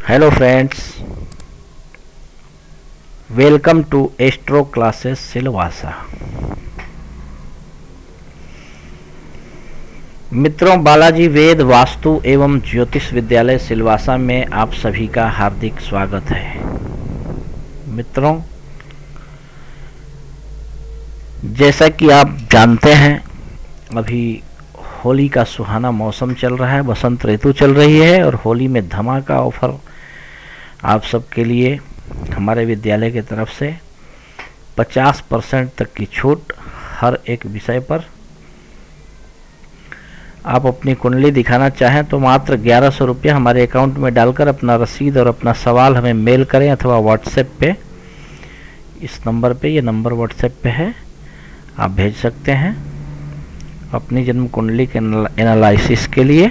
Hello friends, welcome to astro classes Silvassa. मित्रों, बालाजी वेद वास्तु एवं ज्योतिष विद्यालय सिलवासा में आप सभी का हार्दिक स्वागत है। मित्रों, जैसा कि आप जानते हैं, अभी होली का सुहाना मौसम चल रहा है, बसंत ऋतु चल रही है और होली में धमाका ऑफर आप सबके लिए हमारे विद्यालय की तरफ से 50% तक की छूट हर एक विषय पर। आप अपनी कुंडली दिखाना चाहें तो मात्र 1100 रुपये हमारे अकाउंट में डालकर अपना रसीद और अपना सवाल हमें मेल करें अथवा व्हाट्सएप पे, इस नंबर पे, ये नंबर व्हाट्सएप पे है, आप भेज सकते हैं अपनी जन्म कुंडली के एनालिसिस के लिए।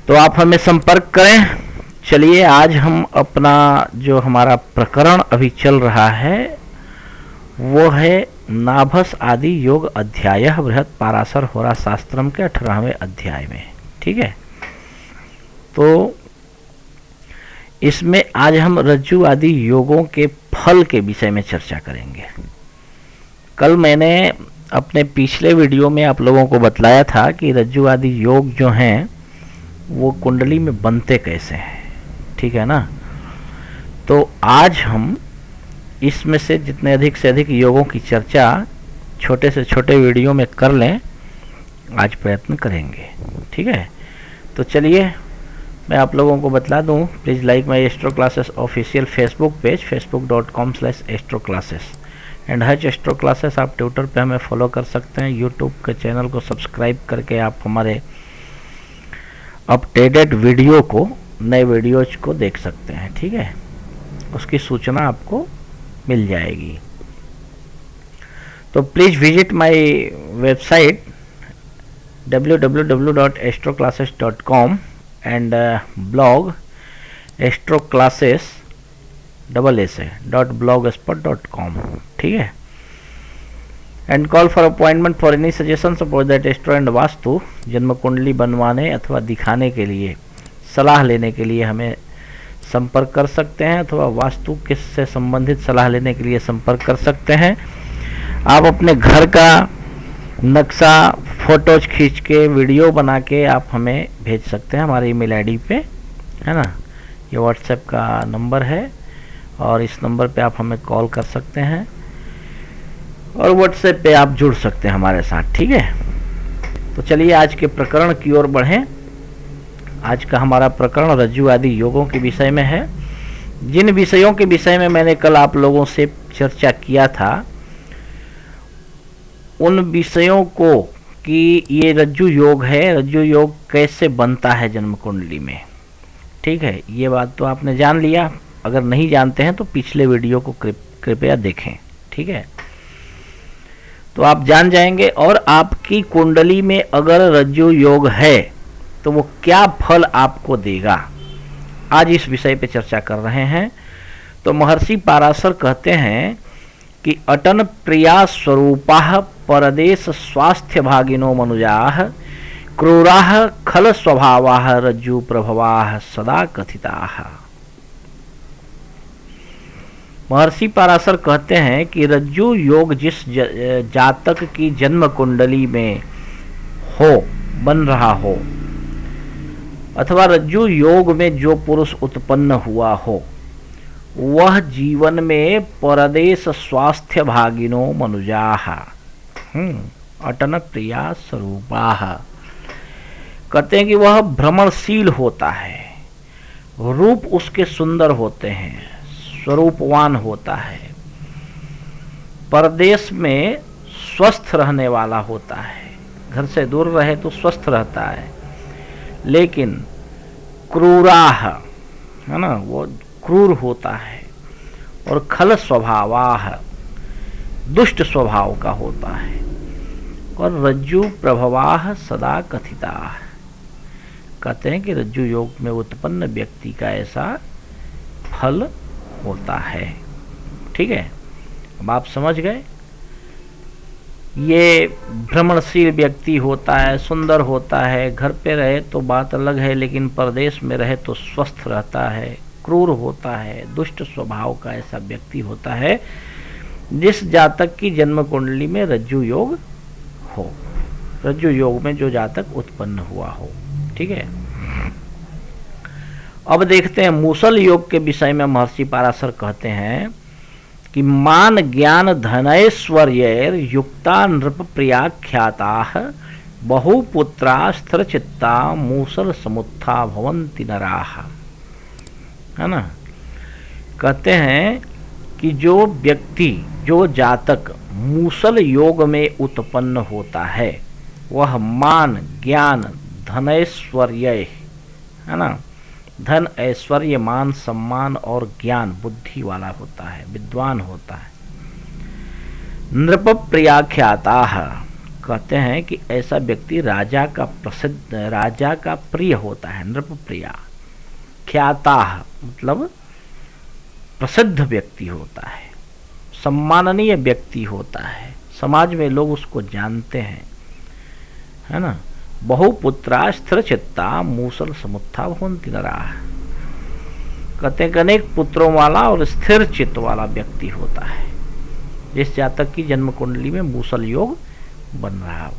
तो आप हमें संपर्क करें। चलिए, आज हम अपना जो हमारा प्रकरण अभी चल रहा है वो है नाभस आदि योग अध्याय बृहत पाराशर होरा शास्त्रम के 18वें अध्याय में। ठीक है, तो इसमें आज हम रज्जु आदि योगों के फल के विषय में चर्चा करेंगे। कल मैंने अपने पिछले वीडियो में आप लोगों को बतलाया था कि रज्जु आदि योग जो हैं वो कुंडली में बनते कैसे हैं। ठीक है ना। तो आज हम इसमें से जितने अधिक से अधिक योगों की चर्चा छोटे से छोटे वीडियो में कर लें, आज प्रयत्न करेंगे। ठीक है, तो चलिए मैं आप लोगों को बतला दूं। Please like my astro classes official Facebook page facebook.com/एस्ट्रो classes and hutch astro classes. आप ट्विटर पे हमें फॉलो कर सकते हैं। यूट्यूब के चैनल को सब्सक्राइब करके आप हमारे अपडेटेड वीडियो को, नए वीडियोज को देख सकते हैं। ठीक है, उसकी सूचना आपको मिल जाएगी। तो please visit my website www.astroclasses.com and blog astroclasses.blogspot.com। ठीक है, and call for appointment for any suggestion suppose that astro and vastu, जन्म कुंडली बनवाने अथवा दिखाने के लिए, सलाह लेने के लिए हमें संपर्क कर सकते हैं, अथवा वास्तु से संबंधित सलाह लेने के लिए संपर्क कर सकते हैं। आप अपने घर का नक्शा फोटोज खींच के, वीडियो बना के आप हमें भेज सकते हैं हमारे ईमेल आईडी पे, है ना। ये व्हाट्सएप का नंबर है और इस नंबर पे आप हमें कॉल कर सकते हैं और व्हाट्सएप पे आप जुड़ सकते हैं हमारे साथ। ठीक है, तो चलिए आज के प्रकरण की ओर बढ़ें। आज का हमारा प्रकरण रज्जु आदि योगों के विषय में है। जिन विषयों के विषय में मैंने कल आप लोगों से चर्चा किया था, उन विषयों को कि ये रज्जु योग है, रज्जु योग कैसे बनता है जन्म कुंडली में। ठीक है, ये बात तो आपने जान लिया। अगर नहीं जानते हैं तो पिछले वीडियो को कृपया देखें। ठीक है, तो आप जान जाएंगे। और आपकी कुंडली में अगर रज्जु योग है तो वो क्या फल आपको देगा, आज इस विषय पे चर्चा कर रहे हैं। तो महर्षि पाराशर कहते हैं कि अटन प्रिया स्वरूपाः परदेश स्वास्थ्य भागिनो मनुजाः क्रूराः खल स्वभावाः रज्जु प्रभवाः सदा कथिताः। महर्षि पाराशर कहते हैं कि रज्जु योग जिस जातक की जन्म कुंडली में हो, बन रहा हो, अथवा रज्जु योग में जो पुरुष उत्पन्न हुआ हो, वह जीवन में परदेश स्वास्थ्य भागिनो मनुजाः अटन प्रिया स्वरूपाः। कहते हैं कि वह भ्रमणशील होता है, रूप उसके सुंदर होते हैं, स्वरूपवान होता है, परदेश में स्वस्थ रहने वाला होता है। घर से दूर रहे तो स्वस्थ रहता है, लेकिन क्रूराः, है ना, वो क्रूर होता है, और खल स्वभावाः, दुष्ट स्वभाव का होता है, और रज्जु प्रभवाः सदा कथिताः। कहते हैं कि रज्जु योग में उत्पन्न व्यक्ति का ऐसा फल होता है। ठीक है, अब आप समझ गए। ये भ्रमणशील व्यक्ति होता है, सुंदर होता है, घर पे रहे तो बात अलग है, लेकिन परदेश में रहे तो स्वस्थ रहता है, क्रूर होता है, दुष्ट स्वभाव का ऐसा व्यक्ति होता है जिस जातक की जन्म कुंडली में रज्जु योग हो, रज्जु योग में जो जातक उत्पन्न हुआ हो। ठीक है, अब देखते हैं मूसल योग के विषय में महर्षि पाराशर कहते हैं कि मान ज्ञान धनैश्वर्य युक्ता नृप प्रियाख्याता बहुपुत्रा स्थिरचित्ता मूसल समुत्था भवन्ति नराः, है ना। कहते हैं कि जो व्यक्ति, जो जातक मूसल योग में उत्पन्न होता है वह मान ज्ञान धनैश्वर्य, है ना, धन ऐश्वर्य मान सम्मान और ज्ञान बुद्धि वाला होता है, विद्वान होता है। नृप प्रियाख्याता, कहते हैं कि ऐसा व्यक्ति राजा का प्रसिद्ध, राजा का प्रिय होता है। नृप प्रिया, ख्याता मतलब प्रसिद्ध व्यक्ति होता है, सम्माननीय व्यक्ति होता है, समाज में लोग उसको जानते हैं, है ना। बहुपुत्रा स्थिरचित्ता मूसल समुत्था भवन्ति नराः, कहते हैं कि अनेक पुत्रों वाला और स्थिर चित्त वाला व्यक्ति होता है जिस जातक की जन्म कुंडली में मूसल योग बन रहा हो।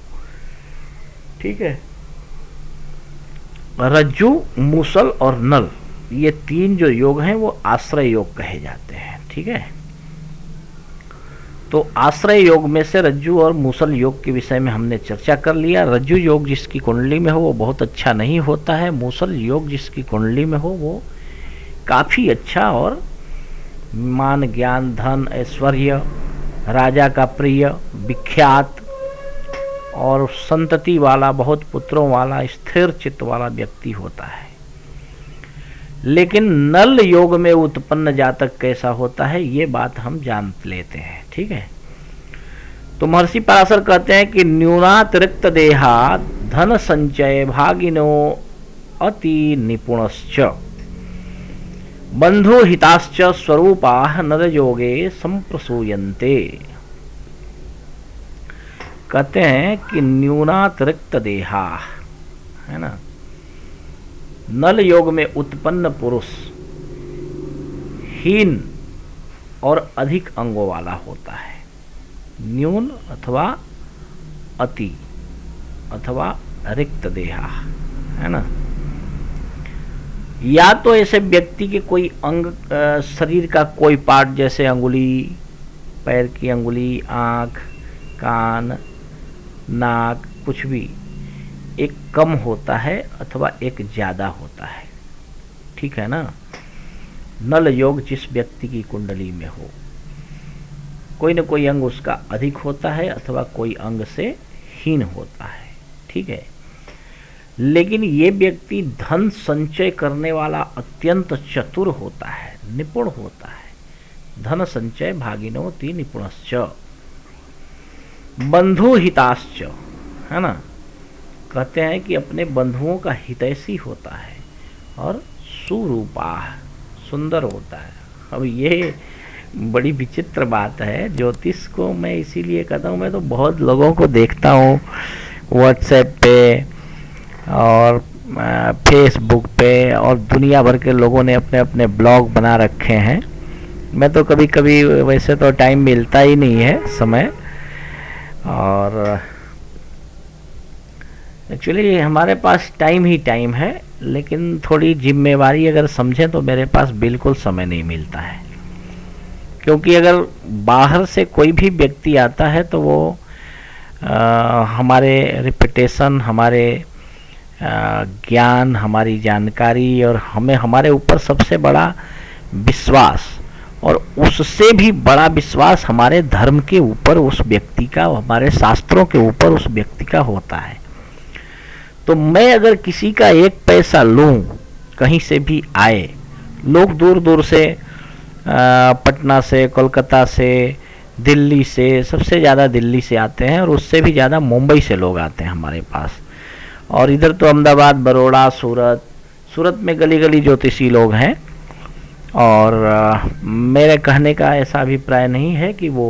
ठीक है, रज्जु, मूसल और नल, ये तीन जो योग हैं वो आश्रय योग कहे जाते हैं। ठीक है, तो आश्रय योग में से रज्जु और मूसल योग के विषय में हमने चर्चा कर लिया। रज्जु योग जिसकी कुंडली में हो वो बहुत अच्छा नहीं होता है, मूसल योग जिसकी कुंडली में हो वो काफ़ी अच्छा और मान ज्ञान धन ऐश्वर्य, राजा का प्रिय, विख्यात और संतति वाला, बहुत पुत्रों वाला, स्थिर चित्त वाला व्यक्ति होता है। लेकिन नल योग में उत्पन्न जातक कैसा होता है ये बात हम जान लेते हैं। ठीक है, तो महर्षि पराशर कहते हैं कि न्यूनातिरिक्त देहा धन संचय भागिनो अति निपुणश्च बंधु हिताश्च स्वरूपाः नर योगे संप्रसूयन्ते। कहते हैं कि न्यूनातिरिक्त देहा, है ना, नल योग में उत्पन्न पुरुष हीन और अधिक अंगों वाला होता है। न्यून अथवा अति अथवा रिक्त देहा, है ना। या तो ऐसे व्यक्ति के कोई अंग, शरीर का कोई पार्ट जैसे अंगुली, पैर की अंगुली, आँख, कान, नाक, कुछ भी एक कम होता है अथवा एक ज़्यादा होता है। ठीक है ना, नल योग जिस व्यक्ति की कुंडली में हो कोई न कोई अंग उसका अधिक होता है अथवा कोई अंग से हीन होता है। ठीक है, लेकिन ये व्यक्ति धन संचय करने वाला अत्यंत चतुर होता है, निपुण होता है। धन संचय भागिनोति निपुणश्च बंधु हिताश्च, है ना। कहते हैं कि अपने बंधुओं का हितैषी होता है और सुरूपा, सुंदर होता है। अब ये बड़ी विचित्र बात है, ज्योतिष को मैं इसीलिए कहता हूँ, मैं तो बहुत लोगों को देखता हूँ व्हाट्सएप पे और फेसबुक पे और दुनिया भर के लोगों ने अपने अपने ब्लॉग बना रखे हैं। मैं तो कभी कभी, वैसे तो टाइम मिलता ही नहीं है समय, और एक्चुअली हमारे पास टाइम ही टाइम है, लेकिन थोड़ी जिम्मेवारी अगर समझें तो मेरे पास बिल्कुल समय नहीं मिलता है। क्योंकि अगर बाहर से कोई भी व्यक्ति आता है तो वो हमारे रिपुटेशन, हमारे ज्ञान, हमारी जानकारी और हमें, हमारे ऊपर सबसे बड़ा विश्वास, और उससे भी बड़ा विश्वास हमारे धर्म के ऊपर उस व्यक्ति का, हमारे शास्त्रों के ऊपर उस व्यक्ति का होता है। तो मैं अगर किसी का एक पैसा लूं, कहीं से भी आए, लोग दूर दूर से, पटना से, कोलकाता से, दिल्ली से, सबसे ज़्यादा दिल्ली से आते हैं और उससे भी ज़्यादा मुंबई से लोग आते हैं हमारे पास। और इधर तो अहमदाबाद, बड़ौदा, सूरत में गली गली ज्योतिषी लोग हैं। और मेरे कहने का ऐसा अभिप्राय नहीं है कि वो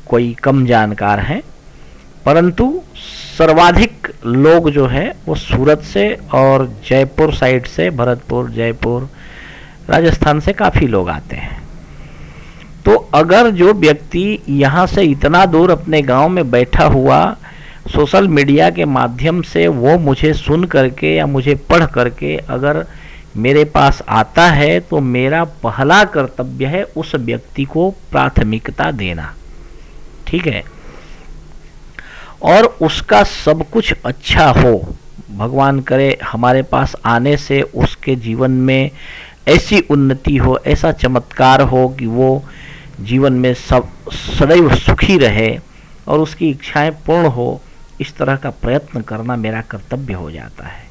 कोई कम जानकार हैं, परंतु सर्वाधिक लोग जो है वो सूरत से और जयपुर साइड से, भरतपुर, जयपुर, राजस्थान से काफ़ी लोग आते हैं। तो अगर जो व्यक्ति यहाँ से इतना दूर अपने गांव में बैठा हुआ सोशल मीडिया के माध्यम से वो मुझे सुन करके या मुझे पढ़ करके अगर मेरे पास आता है, तो मेरा पहला कर्तव्य है उस व्यक्ति को प्राथमिकता देना, ठीक है, और उसका सब कुछ अच्छा हो। भगवान करे हमारे पास आने से उसके जीवन में ऐसी उन्नति हो, ऐसा चमत्कार हो कि वो जीवन में सदैव सुखी रहे और उसकी इच्छाएं पूर्ण हो। इस तरह का प्रयत्न करना मेरा कर्तव्य हो जाता है।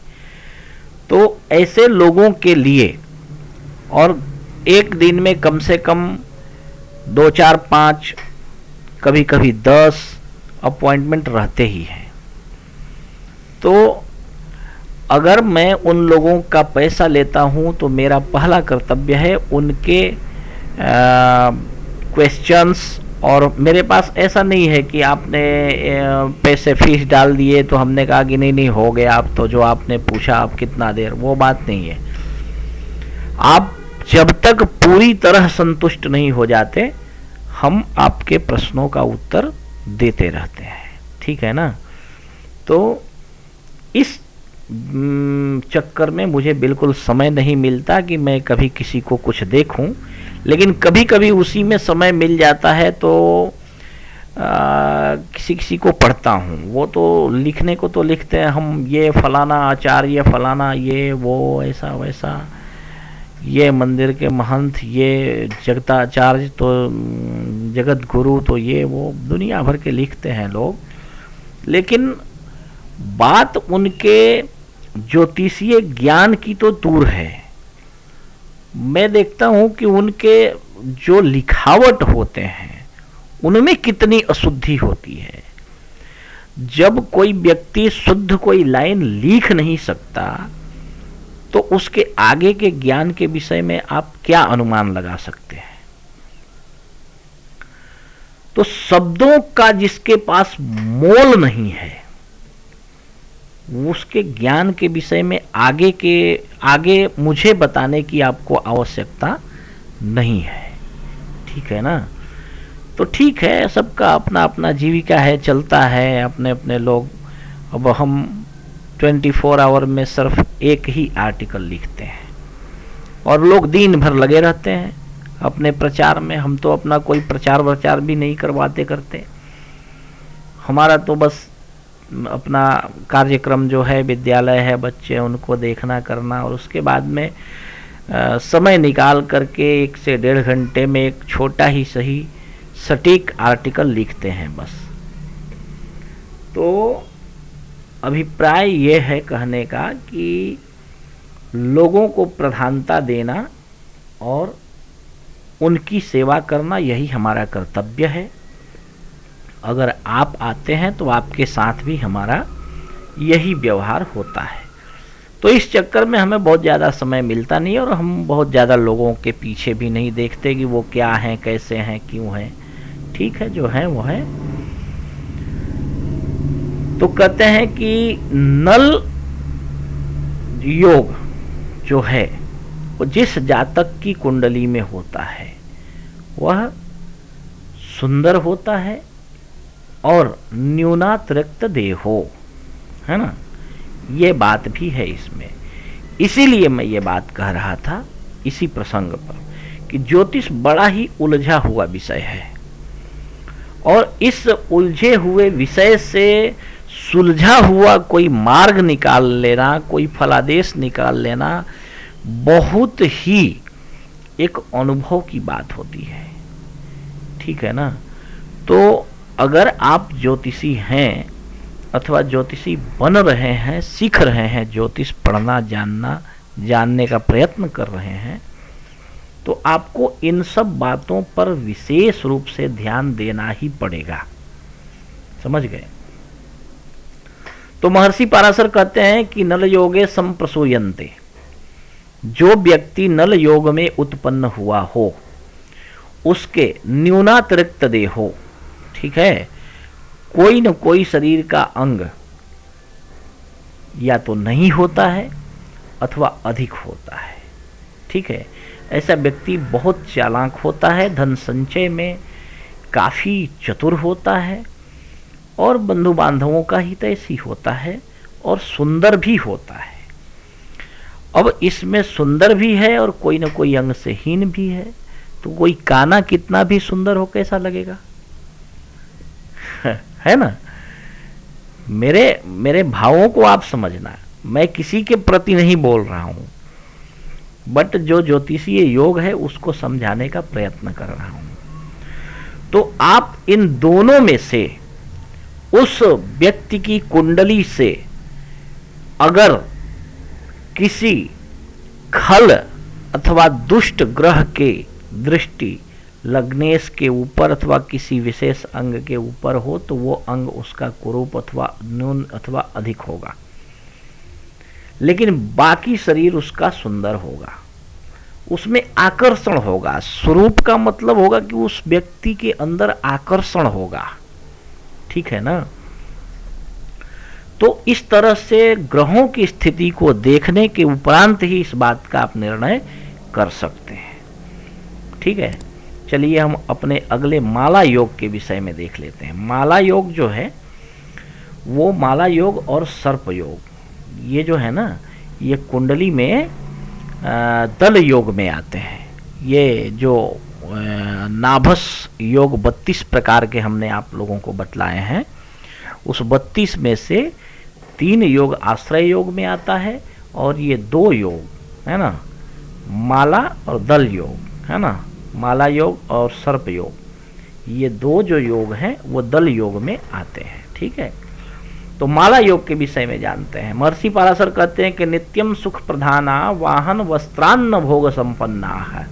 तो ऐसे लोगों के लिए, और एक दिन में कम से कम 2, 4, 5, कभी कभी 10 अपॉइंटमेंट रहते ही हैं। तो अगर मैं उन लोगों का पैसा लेता हूं तो मेरा पहला कर्तव्य है उनके क्वेश्चंस, और मेरे पास ऐसा नहीं है कि आपने पैसे फीस डाल दिए तो हमने कहा कि नहीं हो गया, आप तो जो आपने पूछा आप कितना देर, वो बात नहीं है। आप जब तक पूरी तरह संतुष्ट नहीं हो जाते, हम आपके प्रश्नों का उत्तर देते रहते हैं, ठीक है ना। तो इस चक्कर में मुझे बिल्कुल समय नहीं मिलता कि मैं कभी किसी को कुछ देखूं, लेकिन कभी कभी उसी में समय मिल जाता है तो किसी किसी को पढ़ता हूँ। वो तो लिखने को तो लिखते हैं, हम ये फलाना आचार्य, फलाना ये वो, ऐसा वैसा, ये मंदिर के महंत, ये जगताचार्य, तो जगत गुरु, तो ये वो दुनिया भर के लिखते हैं लोग। लेकिन बात उनके ज्योतिषीय ज्ञान की तो दूर है। मैं देखता हूं कि उनके जो लिखावट होते हैं उनमें कितनी अशुद्धि होती है। जब कोई व्यक्ति शुद्ध कोई लाइन लिख नहीं सकता, तो उसके आगे के ज्ञान के विषय में आप क्या अनुमान लगा सकते हैं। तो शब्दों का जिसके पास मोल नहीं है, उसके ज्ञान के विषय में आगे मुझे बताने की आपको आवश्यकता नहीं है, ठीक है ना। तो ठीक है, सबका अपना अपना जीविका है, चलता है, अपने अपने लोग। अब हम 24 आवर में सिर्फ एक ही आर्टिकल लिखते हैं और लोग दिन भर लगे रहते हैं अपने प्रचार में। हम तो अपना कोई प्रचार भी नहीं करवाते करते। हमारा तो बस अपना कार्यक्रम जो है, विद्यालय है, बच्चे उनको देखना करना, और उसके बाद में समय निकाल करके 1 से 1.5 घंटे में एक छोटा ही सही सटीक आर्टिकल लिखते हैं बस। तो अभिप्राय ये है कहने का कि लोगों को प्रधानता देना और उनकी सेवा करना, यही हमारा कर्तव्य है। अगर आप आते हैं तो आपके साथ भी हमारा यही व्यवहार होता है। तो इस चक्कर में हमें बहुत ज़्यादा समय मिलता नहीं, और हम बहुत ज़्यादा लोगों के पीछे भी नहीं देखते कि वो क्या हैं, कैसे हैं, क्यों हैं। ठीक है, जो है वो है। तो कहते हैं कि नल योग जो है वो जिस जातक की कुंडली में होता है वह सुंदर होता है और न्यूनातिरिक्त देहो, है ना। ये बात भी है इसमें। इसीलिए मैं ये बात कह रहा था इसी प्रसंग पर कि ज्योतिष बड़ा ही उलझा हुआ विषय है, और इस उलझे हुए विषय से सुलझा हुआ कोई मार्ग निकाल लेना, कोई फलादेश निकाल लेना बहुत ही एक अनुभव की बात होती है, ठीक है ना। तो अगर आप ज्योतिषी हैं अथवा ज्योतिषी बन रहे हैं, सीख रहे हैं, ज्योतिष पढ़ना, जानने का प्रयत्न कर रहे हैं, तो आपको इन सब बातों पर विशेष रूप से ध्यान देना ही पड़ेगा। समझ गए। तो महर्षि पाराशर कहते हैं कि नल योगे संप्रसूयन्ते, जो व्यक्ति नल योग में उत्पन्न हुआ हो उसके न्यूनातिरिक्त देहो, ठीक है, कोई न कोई शरीर का अंग या तो नहीं होता है अथवा अधिक होता है। ठीक है, ऐसा व्यक्ति बहुत चालाक होता है, धन संचय में काफ़ी चतुर होता है और बंधु बांधवों का हितैषी होता है और सुंदर भी होता है। अब इसमें सुंदर भी है और कोई न कोई अंग से हीन भी है, तो कोई काना कितना भी सुंदर हो कैसा लगेगा? है ना? मेरे भावों को आप समझना, मैं किसी के प्रति नहीं बोल रहा हूं, बट जो ज्योतिषीय योग है उसको समझाने का प्रयत्न कर रहा हूं। तो आप इन दोनों में से उस व्यक्ति की कुंडली से अगर किसी खल अथवा दुष्ट ग्रह के दृष्टि लग्नेश के ऊपर अथवा किसी विशेष अंग के ऊपर हो तो वो अंग उसका कुरूप अथवा न्यून अथवा अधिक होगा, लेकिन बाकी शरीर उसका सुंदर होगा, उसमें आकर्षण होगा। स्वरूप का मतलब होगा कि उस व्यक्ति के अंदर आकर्षण होगा। ठीक है ना? तो इस तरह से ग्रहों की स्थिति को देखने के उपरांत ही इस बात का आप निर्णय कर सकते हैं। ठीक है, चलिए हम अपने अगले माला योग के विषय में देख लेते हैं। माला योग जो है वो माला योग और सर्प योग, ये जो है ना, ये कुंडली में दल योग में आते हैं। ये जो नाभस योग 32 प्रकार के हमने आप लोगों को बतलाए हैं, उस 32 में से 3 योग आश्रय योग में आता है और ये 2 योग है ना, माला और दल योग है ना, माला योग और सर्प योग, ये 2 जो योग हैं वो दल योग में आते हैं। ठीक है, तो माला योग के विषय में जानते हैं। महर्षि पराशर कहते हैं कि नित्यम सुख प्रधाना वाहन वस्त्रान्न भोग संपन्ना है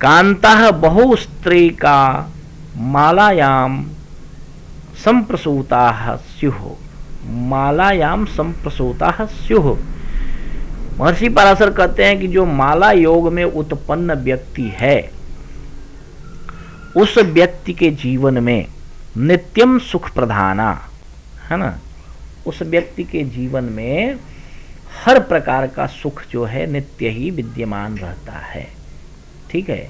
कांता बहु स्त्री का मालायाम संप्रसूता स्युः, मालायाम संप्रसूता स्युः। महर्षि पराशर कहते हैं कि जो माला योग में उत्पन्न व्यक्ति है उस व्यक्ति के जीवन में नित्यम सुख प्रधाना है ना, उस व्यक्ति के जीवन में हर प्रकार का सुख जो है नित्य ही विद्यमान रहता है। ठीक है,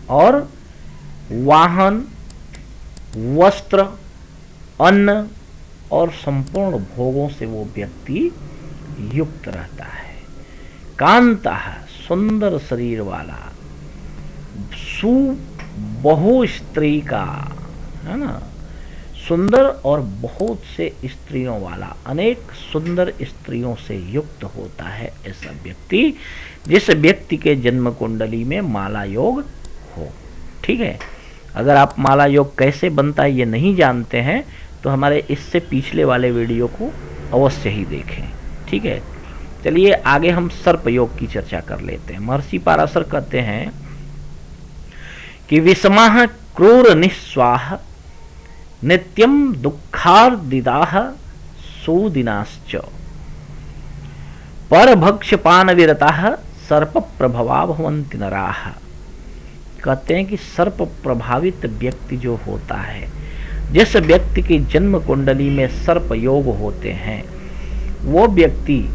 और वाहन, वस्त्र, अन्न और संपूर्ण भोगों से वो व्यक्ति युक्त रहता है। कांता, सुंदर शरीर वाला, बहु स्त्री का है ना, सुंदर और बहुत से स्त्रियों वाला, अनेक सुंदर स्त्रियों से युक्त होता है ऐसा व्यक्ति, जिस व्यक्ति के जन्म कुंडली में माला योग हो। ठीक है, अगर आप माला योग कैसे बनता है ये नहीं जानते हैं तो हमारे इससे पिछले वाले वीडियो को अवश्य ही देखें। ठीक है, चलिए आगे हम सर्प योग की चर्चा कर लेते हैं। महर्षि पराशर कहते हैं कि विषमाः क्रूर निस्वाह नित्यम दुःखार्दिदाः सुदिनाश्च परभक्षपान विरताः सर्प प्रभवा भवन्ति नराः। कहते हैं कि सर्प प्रभावित व्यक्ति जो होता है, जिस व्यक्ति की जन्म कुंडली में सर्प योग होते हैं, वो व्यक्ति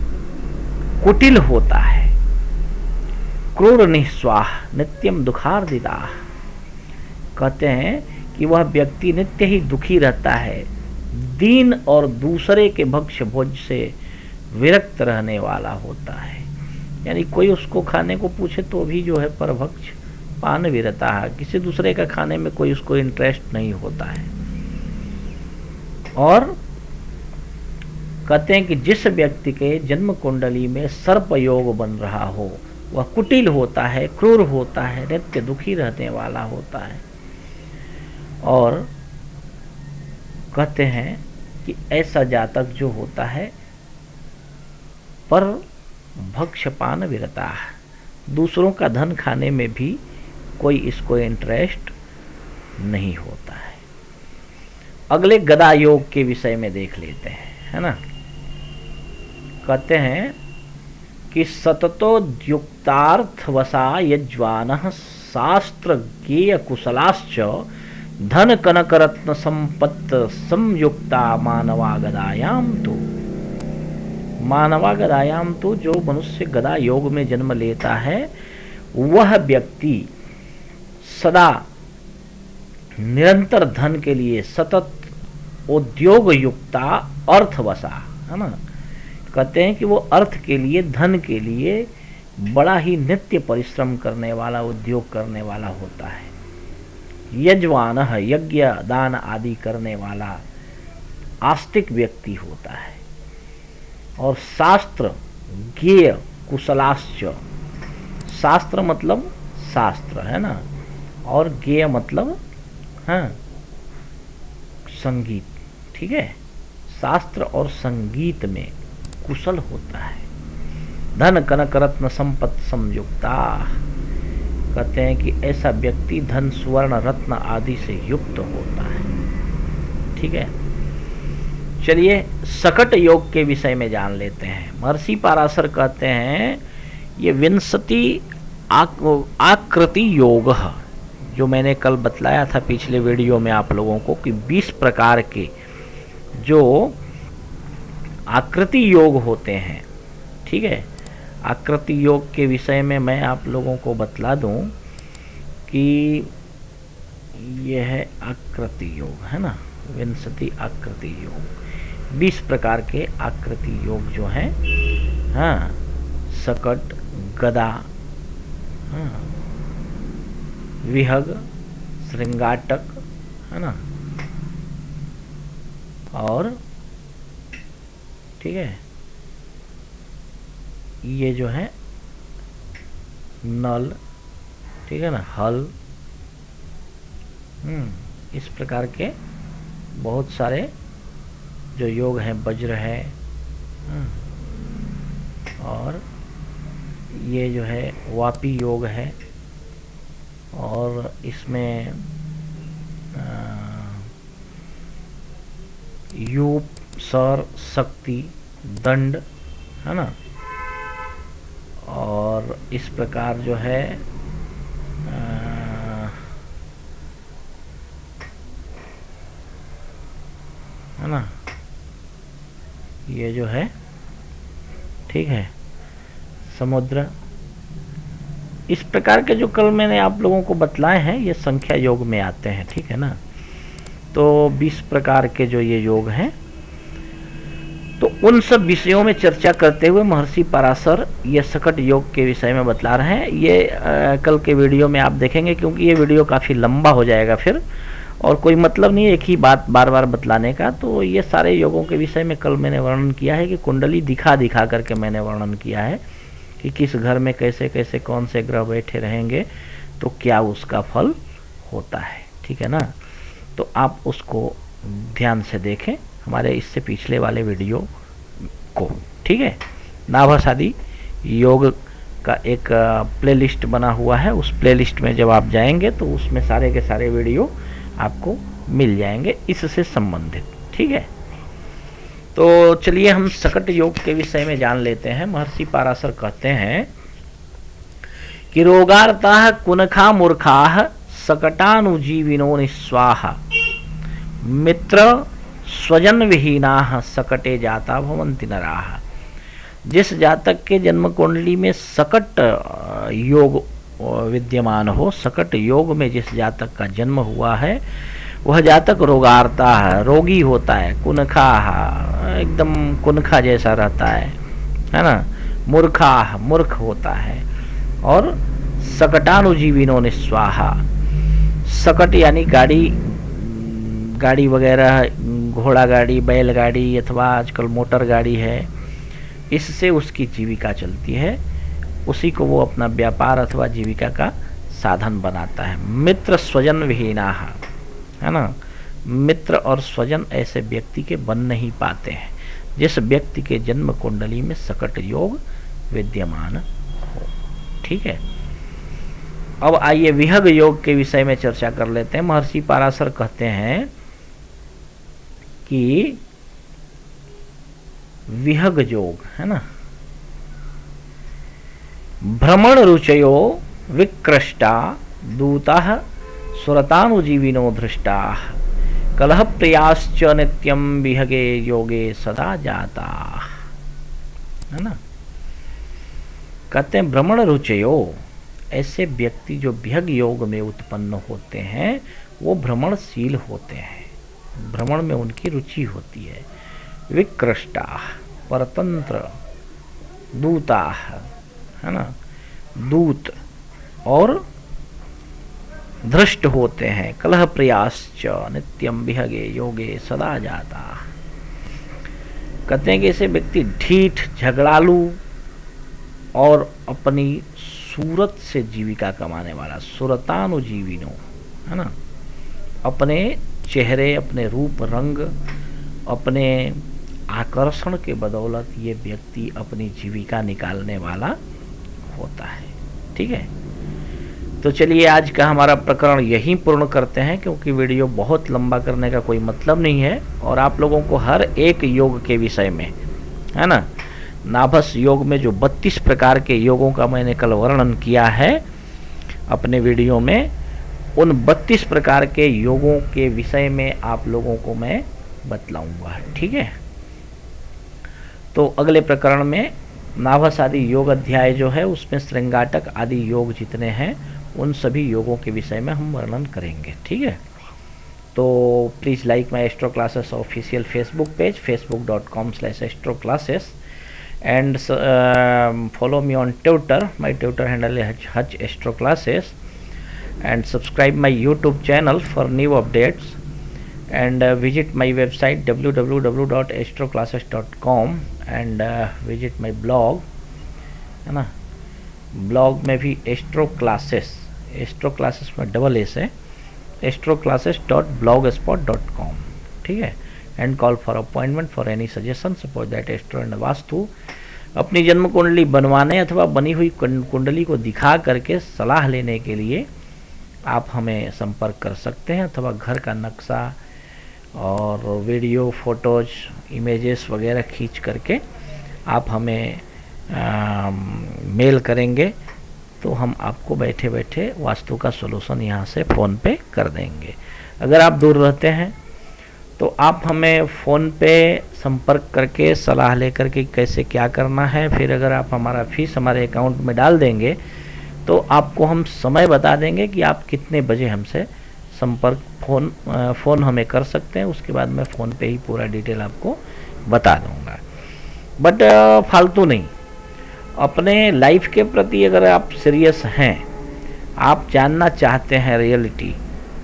कुटिल होता है, क्रूर निस्वाह नित्यम दुखार्दिदाः। कहते हैं कि वह व्यक्ति नित्य ही दुखी रहता है, दीन और दूसरे के भक्ष्य भोज से विरक्त रहने वाला होता है। यानी कोई उसको खाने को पूछे तो भी जो है परभक्ष पान विरता है, किसी दूसरे का खाने में कोई उसको इंटरेस्ट नहीं होता है। और कहते हैं कि जिस व्यक्ति के जन्म कुंडली में सर्प योग बन रहा हो वह कुटिल होता है, क्रूर होता है, नित्य दुखी रहने वाला होता है। और कहते हैं कि ऐसा जातक जो होता है पर भक्षपान विरता है, दूसरों का धन खाने में भी कोई इसको इंटरेस्ट नहीं होता है। अगले गदा योग के विषय में देख लेते हैं, है ना। कहते हैं कि सततोद्युक्तार्थवसा यज्वानः शास्त्र ज्ञेय कुशलाश्च धन कनक रत्न संपत्त संयुक्ता मानवा गदायाम तो जो मनुष्य गदा योग में जन्म लेता है वह व्यक्ति सदा निरंतर धन के लिए सतत उद्योग युक्ता अर्थवसा, है ना। कहते हैं कि वो अर्थ के लिए, धन के लिए बड़ा ही नित्य परिश्रम करने वाला, उद्योग करने वाला होता है। यजवान, यज्ञ दान आदि करने वाला आस्तिक व्यक्ति होता है। और शास्त्र ज्ञेय कुशलाश्च, शास्त्र मतलब शास्त्र, है ना, और ज्ञेय मतलब हाँ संगीत, ठीक है। शास्त्र और संगीत में कुशल होता है। धन कनक रत्न संपत्ति संयुक्ता, कहते हैं कि ऐसा व्यक्ति धन सुवर्ण रत्न आदि से युक्त होता है, ठीक है। चलिए सकट योग के विषय में जान लेते हैं। महर्षि पराशर कहते हैं ये विंशति आकृति योग, जो मैंने कल बतलाया था पिछले वीडियो में आप लोगों को कि 20 प्रकार के जो आकृति योग होते हैं, ठीक है। आकृति योग के विषय में मैं आप लोगों को बतला दूं कि यह है आकृति योग, है ना, विंशति आकृति योग। 20 प्रकार के आकृति योग जो हैं, हाँ, सकट, गदा, हाँ, विहग, श्रृंगाटक, है ना, और ठीक है ये जो है नल, ठीक है ना, हल, इस प्रकार के बहुत सारे जो योग हैं, वज्र है, और ये जो है वापी योग है, और इसमें यूप, सर, शक्ति, दंड, है ना, और इस प्रकार जो है ना, ये जो है, ठीक है, समुद्र, इस प्रकार के जो कल मैंने आप लोगों को बतलाए हैं ये संख्या योग में आते हैं, ठीक है ना। तो 20 प्रकार के जो ये योग हैं, तो उन सब विषयों में चर्चा करते हुए महर्षि पराशर ये सकट योग के विषय में बतला रहे हैं। ये कल के वीडियो में आप देखेंगे, क्योंकि ये वीडियो काफ़ी लंबा हो जाएगा फिर, और कोई मतलब नहीं एक ही बात बार बार बतलाने का। तो ये सारे योगों के विषय में कल मैंने वर्णन किया है कि कुंडली दिखा दिखा करके मैंने वर्णन किया है कि किस घर में कैसे कैसे कौन से ग्रह बैठे रहेंगे तो क्या उसका फल होता है, ठीक है ना। तो आप उसको ध्यान से देखें, हमारे इससे पिछले वाले वीडियो को, ठीक है। नाभासादी योग का एक प्लेलिस्ट बना हुआ है, उस प्लेलिस्ट में जब आप जाएंगे तो उसमें सारे के सारे वीडियो आपको मिल जाएंगे इससे संबंधित, ठीक है। तो चलिए हम सकट योग के विषय में जान लेते हैं। महर्षि पराशर कहते हैं कि रोगार्ता कुनखा मूर्खा सकटानुजीविनो निस्वाहा मित्र स्वजन विहीना सकटे जाता भवन्ति नराः। जिस जातक के जन्म कुंडली में सकट योग विद्यमान हो, सकट योग में जिस जातक का जन्म हुआ है वह जातक रोगार्ता है, रोगी होता है, कुनखा, एकदम कुनखा जैसा रहता है ना, मूर्खा, मूर्ख होता है, और सकटानुजीविनो निस्वाहा, सकट यानी गाड़ी वगैरह, घोड़ा गाड़ी, बैलगाड़ी अथवा आजकल मोटर गाड़ी है, इससे उसकी जीविका चलती है, उसी को वो अपना व्यापार अथवा जीविका का साधन बनाता है। मित्र स्वजन विहीना, है ना, मित्र और स्वजन ऐसे व्यक्ति के बन नहीं पाते हैं जिस व्यक्ति के जन्म कुंडली में सकट योग विद्यमान हो, ठीक है। अब आइए विहग योग के विषय में चर्चा कर लेते हैं। महर्षि पराशर कहते हैं कि विहग योग, है ना, भ्रमण रुचयो विकृष्टा दूता सुरतानुजीविनो धृष्टा कलह प्रियाश्च नित्यम विहगे योगे सदा जाता, है ना। कहते हैं भ्रमण रुचयो, ऐसे व्यक्ति जो विहग योग में उत्पन्न होते हैं वो भ्रमणशील होते हैं, भ्रमण में उनकी रुचि होती है। विकृष्टा, परतंत्र, दूता, है ना, दूत, और धृष्ट होते हैं। कलह प्रयाश्च नित्यम विहगे योगे सदा जाता। कहते हैं कि ऐसे व्यक्ति ढीठ, झगड़ालू और अपनी सूरत से जीविका कमाने वाला, सुरतानुजीविनो, है ना, अपने चेहरे, अपने रूप रंग, अपने आकर्षण के बदौलत ये व्यक्ति अपनी जीविका निकालने वाला होता है। ठीक है, तो चलिए आज का हमारा प्रकरण यहीं पूर्ण करते हैं, क्योंकि वीडियो बहुत लंबा करने का कोई मतलब नहीं है और आप लोगों को हर एक योग के विषय में, है ना, नाभस योग में जो 32 प्रकार के योगों का मैंने कल वर्णन किया है अपने वीडियो में, उन 32 प्रकार के योगों के विषय में आप लोगों को मैं बतलाऊंगा। ठीक है, तो अगले प्रकरण में नाभस आदि योग अध्याय जो है उसमें श्रृंगाटक आदि योग जितने हैं उन सभी योगों के विषय में हम वर्णन करेंगे। ठीक है, तो please like my astro classes official Facebook page facebook.com/astro classes and follow me on Twitter. My Twitter handle is Hutch Astro Classes, and subscribe my YouTube channel for new updates, and visit my website www.astroclasses.com and visit my blog, है ना। Blog में भी astro classes में double S है, astroclasses.blogspot.com। ठीक है, and call for appointment for any suggestion suppose that astro and vastu. अपनी जन्म कुंडली बनवाने अथवा बनी हुई कुंडली को दिखा करके सलाह लेने के लिए आप हमें संपर्क कर सकते हैं, अथवा घर का नक्शा और वीडियो, फोटोज, इमेजेस वगैरह खींच करके आप हमें मेल करेंगे तो हम आपको बैठे बैठे वास्तु का सॉल्यूशन यहाँ से फ़ोन पे कर देंगे। अगर आप दूर रहते हैं तो आप हमें फ़ोन पे संपर्क करके सलाह लेकर के कैसे क्या करना है, फिर अगर आप हमारा फीस हमारे अकाउंट में डाल देंगे तो आपको हम समय बता देंगे कि आप कितने बजे हमसे संपर्क फ़ोन हमें कर सकते हैं। उसके बाद मैं फ़ोन पे ही पूरा डिटेल आपको बता दूंगा। बट फालतू नहीं, अपने लाइफ के प्रति अगर आप सीरियस हैं, आप जानना चाहते हैं रियलिटी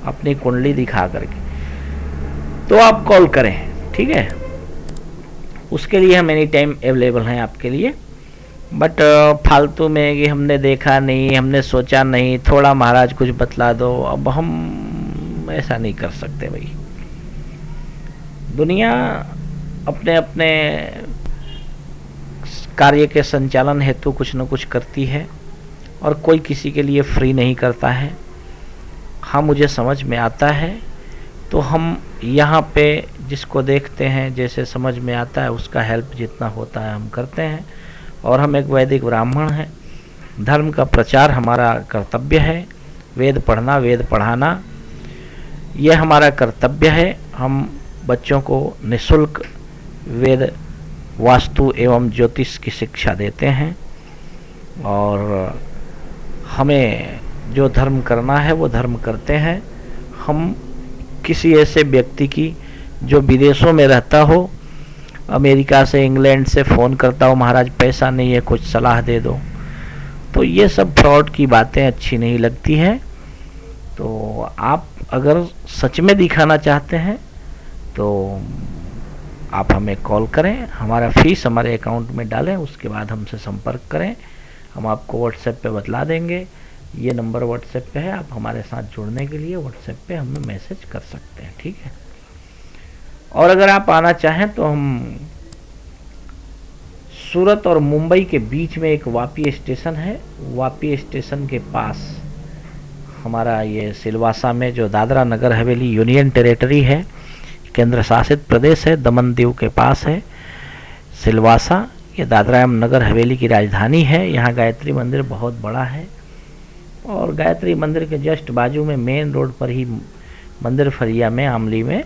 अपनी कुंडली दिखा करके, तो आप कॉल करें। ठीक है, उसके लिए हम एनी टाइम अवेलेबल हैं आपके लिए। बट फालतू में कि हमने देखा नहीं, हमने सोचा नहीं, थोड़ा महाराज कुछ बतला दो, अब हम ऐसा नहीं कर सकते भाई। दुनिया अपने अपने कार्य के संचालन हेतु कुछ न कुछ करती है और कोई किसी के लिए फ्री नहीं करता है। हाँ, मुझे समझ में आता है तो हम यहाँ पे जिसको देखते हैं जैसे समझ में आता है उसका हेल्प जितना होता है हम करते हैं। और हम एक वैदिक ब्राह्मण हैं, धर्म का प्रचार हमारा कर्तव्य है, वेद पढ़ना, वेद पढ़ाना ये हमारा कर्तव्य है। हम बच्चों को निःशुल्क वेद, वास्तु एवं ज्योतिष की शिक्षा देते हैं और हमें जो धर्म करना है वो धर्म करते हैं। हम किसी ऐसे व्यक्ति की जो विदेशों में रहता हो, अमेरिका से, इंग्लैंड से फ़ोन करता हो, महाराज पैसा नहीं है कुछ सलाह दे दो, तो ये सब फ्रॉड की बातें अच्छी नहीं लगती हैं। तो आप अगर सच में दिखाना चाहते हैं तो आप हमें कॉल करें, हमारा फीस हमारे अकाउंट में डालें, उसके बाद हमसे संपर्क करें। हम आपको व्हाट्सएप पे बतला देंगे, ये नंबर व्हाट्सएप पे है, आप हमारे साथ जुड़ने के लिए व्हाट्सएप पे हमें मैसेज कर सकते हैं। ठीक है, और अगर आप आना चाहें तो हम सूरत और मुंबई के बीच में एक वापी स्टेशन है, वापी स्टेशन के पास हमारा ये सिलवासा में जो दादरा नगर हवेली यूनियन टेरिटरी है, केंद्र शासित प्रदेश है, दमन दीव के पास है सिलवासा। ये दादरा एवं नगर हवेली की राजधानी है। यहाँ गायत्री मंदिर बहुत बड़ा है, और गायत्री मंदिर के जस्ट बाजू में मेन रोड पर ही, मंदिर फरिया में, आमली में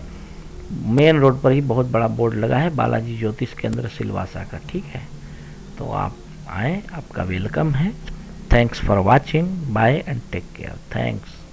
मेन रोड पर ही बहुत बड़ा बोर्ड लगा है बालाजी ज्योतिष केंद्र सिलवासा का। ठीक है, तो आप आएँ, आपका वेलकम है। Thanks for watching, bye and take care. Thanks.